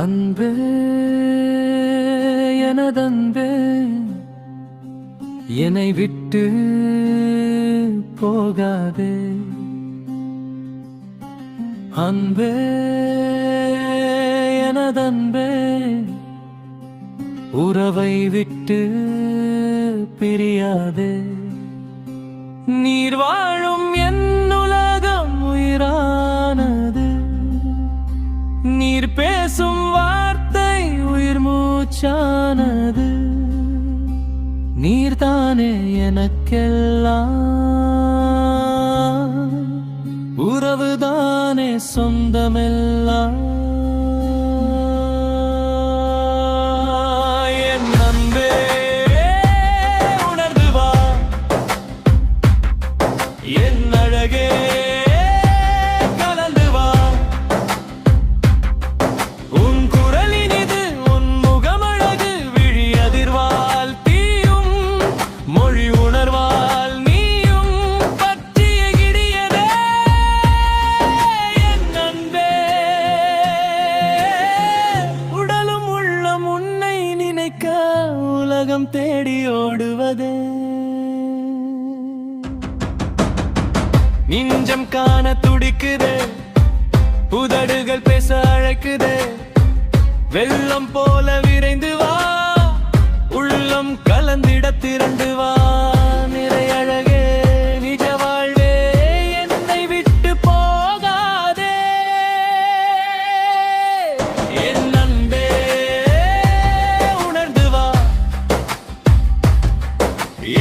அன்பே எனதன்பே என்னை விட்டு போகாதே. அன்பே எனதன்பே உறவை விட்டு பிரியாதே. நீர் வாழும் என் உலகம் உயிரானது. நீர் பேசும் வார்த்தை உயிர் மூச்சானது. நீர்தானே எனக்கெல்லாம், உறவுதானே சொந்தமெல்லாம். என் அன்பே உணர்ந்து வா, என் அழகே கலந்து வா. உன் குரலின் இது உன் முகமழகு, விழி அதிர்வால் தீயும் மொழி உணர்வால் நீயும் பற்றிய கிடியதே. என் அன்பே உடலும் உள்ளம் உன்னை நினைக்க உலகம் தேடி ஓடுவதே. நெஞ்சம் காண துடிக்குதே, உதடுகள் பேச அழைக்குதே. வெள்ளம் போல விரைந்து வா, உள்ளம் கலந்திட திரண்டு வா. நிறை அழகே நிஜ வாழ்வே என்னை விட்டு போகாதே. என் அன்பே உணர்ந்து வா,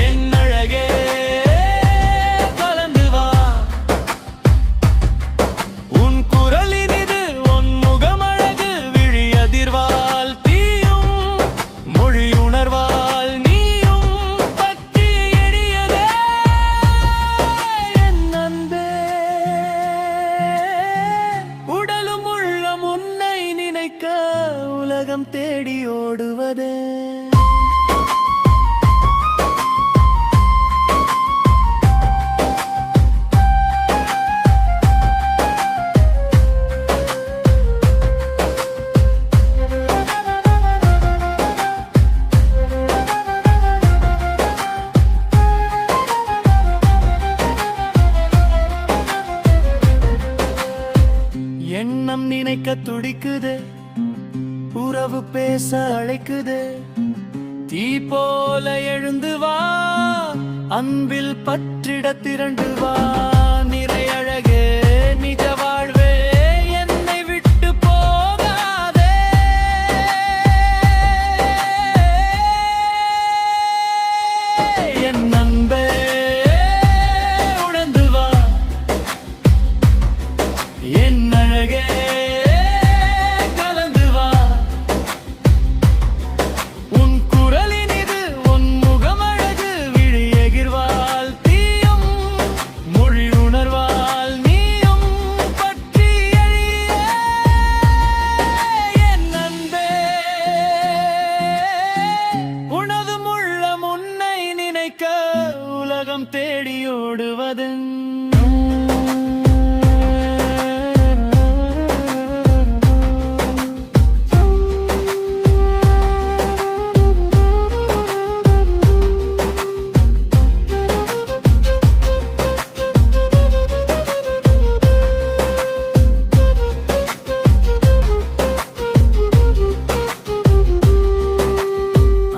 என் அழகே கலந்து வா. உன் குரலின் இது உன் முகமழகு, விழி அதிர்வால் தீயும் மொழி உணர்வால் நீயும் பற்றி எரியதே. என் அன்பே உடலும் உள்ளம் உன்னை நினைக்க உலகம் தேடி ஓடுவதே. எண்ணம் நினைக்க துடிக்குது, உறவு பேச அழைக்குது. தீ போல எழுந்து வா, அன்பில் பற்றிட திரண்டு வா. நிறை அழகே நிஜ வாழ்வே என்னை விட்டு போகாதே. என் அன்பே உணர்ந்து வா, என் அழகே கலந்து வா. உன் குரலின் இது உன் முகமழகு, விழி எகிர்வால் தீயும் மொழி உணர்வால் நீயும் பற்றி எரிய. என் அன்பே உனதும் உள்ளம் உன்னை நினைக்க உலகம் தேடி ஓடுவதன்.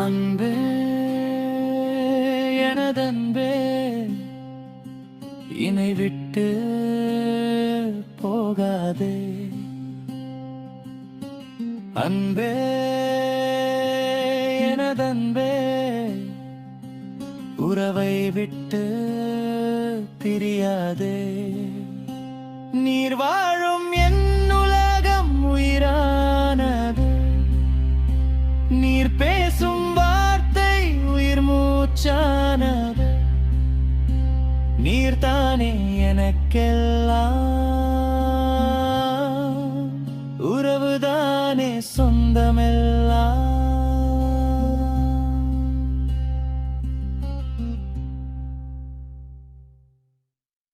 அன்பே எனதன்பே என்னை விட்டு போகாதே. அன்பே எனதன்பே உறவை விட்டு பிரியாதே. நீர் வாழும் என் உலகம் உயிரானது. நீர் பேசும் வார்த்தை உயிர் மூச்சானது. நீர்தானே எனக்கெல்லாம்,